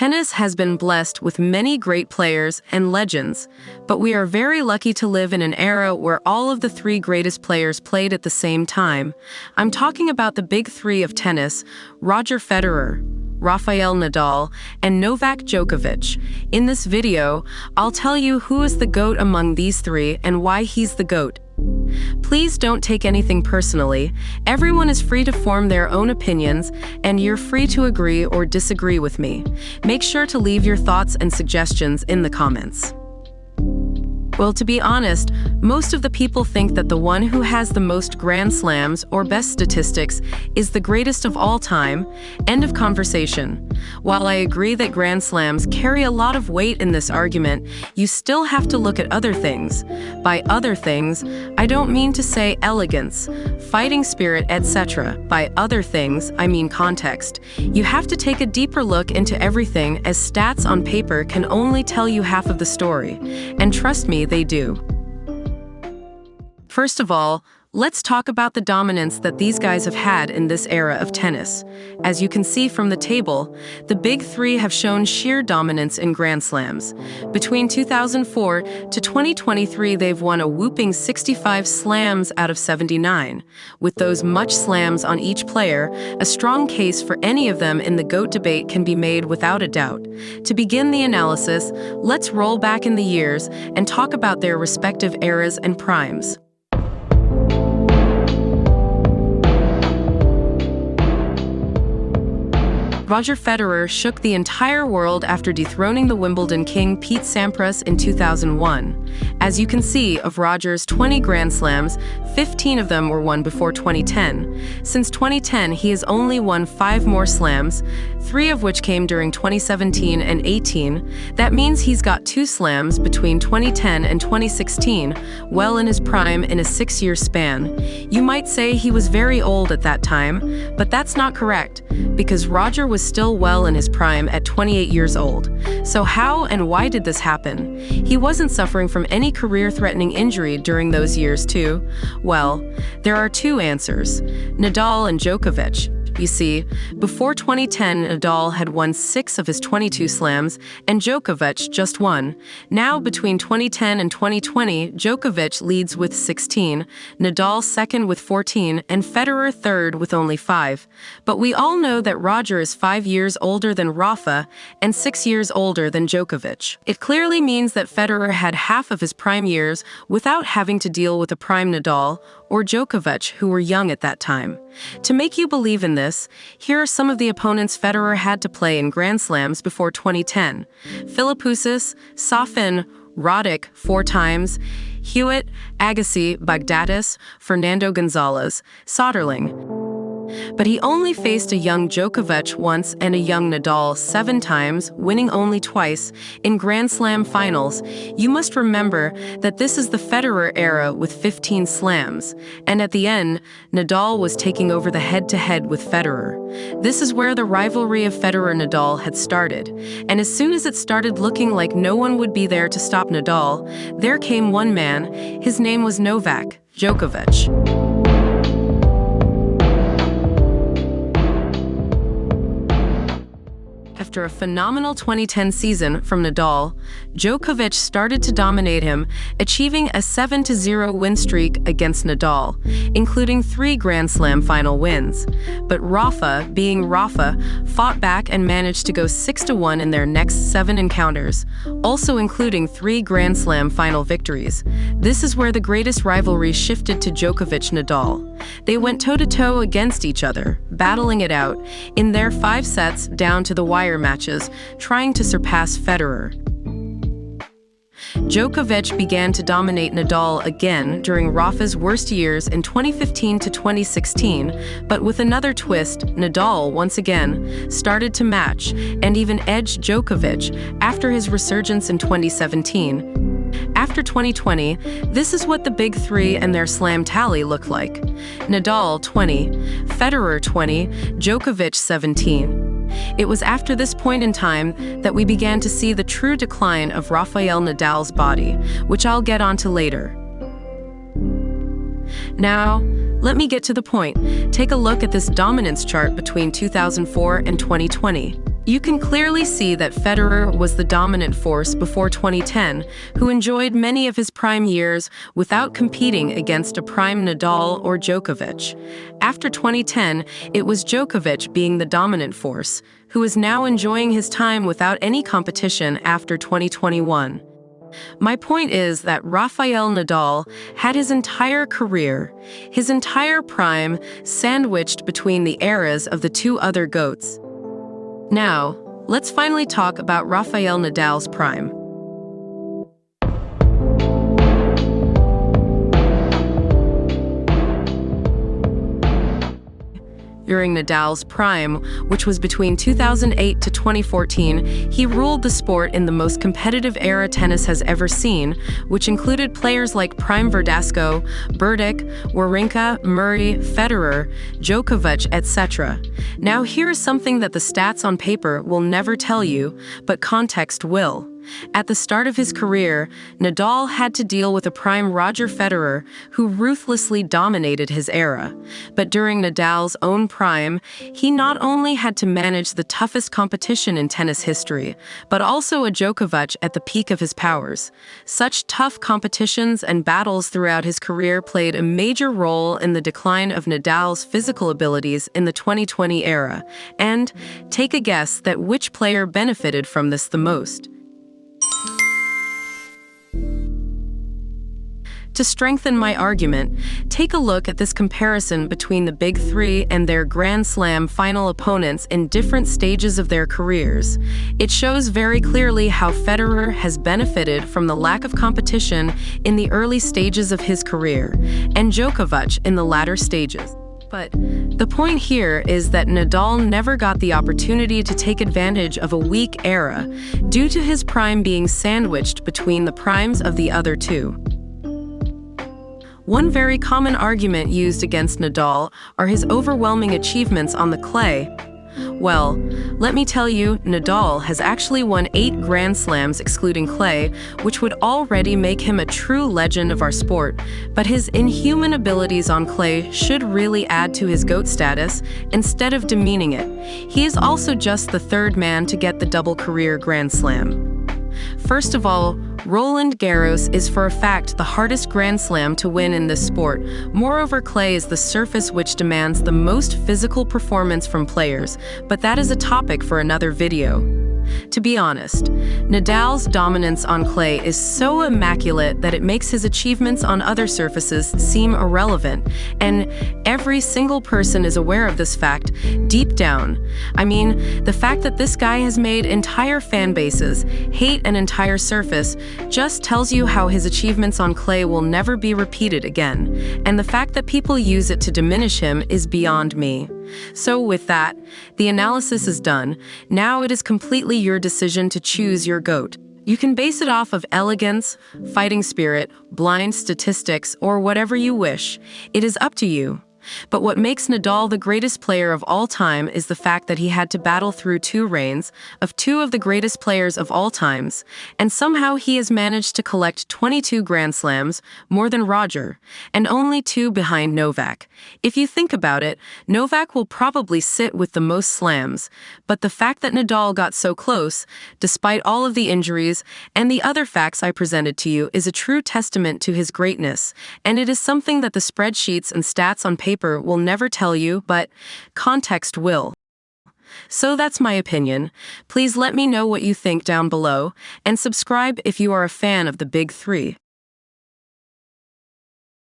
Tennis has been blessed with many great players and legends, but we are very lucky to live in an era where all of the three greatest players played at the same time. I'm talking about the big three of tennis: Roger Federer, Rafael Nadal, and Novak Djokovic. In this video, I'll tell you who is the GOAT among these three and why he's the GOAT. Please don't take anything personally. Everyone is free to form their own opinions, and you're free to agree or disagree with me. Make sure to leave your thoughts and suggestions in the comments. Well, to be honest, most of the people think that the one who has the most Grand Slams or best statistics is the greatest of all time. End of conversation. While I agree that Grand Slams carry a lot of weight in this argument, you still have to look at other things. By other things, I don't mean to say elegance, fighting spirit, etc. By other things, I mean context. You have to take a deeper look into everything, as stats on paper can only tell you half of the story. And trust me, they do. First of all, let's talk about the dominance that these guys have had in this era of tennis. As you can see from the table, the big three have shown sheer dominance in Grand Slams. Between 2004 to 2023, they've won a whopping 65 slams out of 79. With those much slams on each player, a strong case for any of them in the GOAT debate can be made without a doubt. To begin the analysis, let's roll back in the years and talk about their respective eras and primes. Roger Federer shook the entire world after dethroning the Wimbledon king Pete Sampras in 2001. As you can see, of Roger's 20 Grand Slams, 15 of them were won before 2010. Since 2010, he has only won 5 more slams, 3 of which came during 2017 and 18. That means he's got 2 slams between 2010 and 2016, well in his prime in a 6-year span. You might say he was very old at that time, but that's not correct, because Roger was still well in his prime at 28 years old. So how and why did this happen? He wasn't suffering from any career-threatening injury during those years too. Well, there are 2 answers: Nadal and Djokovic. You see, before 2010, Nadal had won 6 of his 22 slams, and Djokovic just 1. Now, between 2010 and 2020, Djokovic leads with 16, Nadal second with 14, and Federer third with only 5. But we all know that Roger is 5 years older than Rafa and 6 years older than Djokovic. It clearly means that Federer had half of his prime years without having to deal with a prime Nadal or Djokovic, who were young at that time. To make you believe in this, here are some of the opponents Federer had to play in Grand Slams before 2010. Philippoussis, Safin, Roddick 4 times, Hewitt, Agassi, Baghdatis, Fernando Gonzalez, Soderling. But he only faced a young Djokovic once and a young Nadal 7 times, winning only twice. In Grand Slam finals, you must remember that this is the Federer era with 15 slams, and at the end, Nadal was taking over the head-to-head with Federer. This is where the rivalry of Federer-Nadal had started, and as soon as it started looking like no one would be there to stop Nadal, there came one man. His name was Novak Djokovic. After a phenomenal 2010 season from Nadal, Djokovic started to dominate him, achieving a 7-0 win streak against Nadal, including 3 Grand Slam final wins. But Rafa, being Rafa, fought back and managed to go 6-1 in their next 7 encounters, also including 3 Grand Slam final victories. This is where the greatest rivalry shifted to Djokovic-Nadal. They went toe-to-toe against each other, battling it out, in their 5 sets down to the wire matches, trying to surpass Federer. Djokovic began to dominate Nadal again during Rafa's worst years in 2015 to 2016, but with another twist, Nadal once again started to match and even edged Djokovic after his resurgence in 2017. After 2020, this is what the big three and their slam tally look like. Nadal 20, Federer 20, Djokovic 17. It was after this point in time that we began to see the true decline of Rafael Nadal's body, which I'll get onto later. Now, let me get to the point. Take a look at this dominance chart between 2004 and 2020. You can clearly see that Federer was the dominant force before 2010, who enjoyed many of his prime years without competing against a prime Nadal or Djokovic. After 2010, it was Djokovic being the dominant force, who is now enjoying his time without any competition after 2021. My point is that Rafael Nadal had his entire career, his entire prime, sandwiched between the eras of the two other GOATs. Now, let's finally talk about Rafael Nadal's prime. During Nadal's prime, which was between 2008 to 2014, he ruled the sport in the most competitive era tennis has ever seen, which included players like Prime Verdasco, Berdych, Wawrinka, Murray, Federer, Djokovic, etc. Now here is something that the stats on paper will never tell you, but context will. At the start of his career, Nadal had to deal with a prime Roger Federer who ruthlessly dominated his era. But during Nadal's own prime, he not only had to manage the toughest competition in tennis history, but also a Djokovic at the peak of his powers. Such tough competitions and battles throughout his career played a major role in the decline of Nadal's physical abilities in the 2020 era. And take a guess that which player benefited from this the most. To strengthen my argument, take a look at this comparison between the Big Three and their Grand Slam final opponents in different stages of their careers. It shows very clearly how Federer has benefited from the lack of competition in the early stages of his career, and Djokovic in the latter stages. But the point here is that Nadal never got the opportunity to take advantage of a weak era due to his prime being sandwiched between the primes of the other two. One very common argument used against Nadal are his overwhelming achievements on the clay. Well, let me tell you, Nadal has actually won 8 Grand Slams excluding clay, which would already make him a true legend of our sport, but his inhuman abilities on clay should really add to his GOAT status instead of demeaning it. He is also just the third man to get the double career Grand Slam. First of all, Roland Garros is for a fact the hardest Grand Slam to win in this sport. Moreover, clay is the surface which demands the most physical performance from players, but that is a topic for another video. To be honest, Nadal's dominance on clay is so immaculate that it makes his achievements on other surfaces seem irrelevant, and every single person is aware of this fact deep down. I mean, the fact that this guy has made entire fan bases hate an entire surface just tells you how his achievements on clay will never be repeated again, and the fact that people use it to diminish him is beyond me. So with that, the analysis is done. Now it is completely your decision to choose your GOAT. You can base it off of elegance, fighting spirit, blind statistics, or whatever you wish. It is up to you. But what makes Nadal the greatest player of all time is the fact that he had to battle through 2 reigns of 2 of the greatest players of all times, and somehow he has managed to collect 22 Grand Slams, more than Roger, and only 2 behind Novak. If you think about it, Novak will probably sit with the most slams, but the fact that Nadal got so close, despite all of the injuries and the other facts I presented to you, is a true testament to his greatness, and it is something that the spreadsheets and stats on paper will never tell you, but context will. So that's my opinion. Please let me know what you think down below, and subscribe if you are a fan of the Big Three.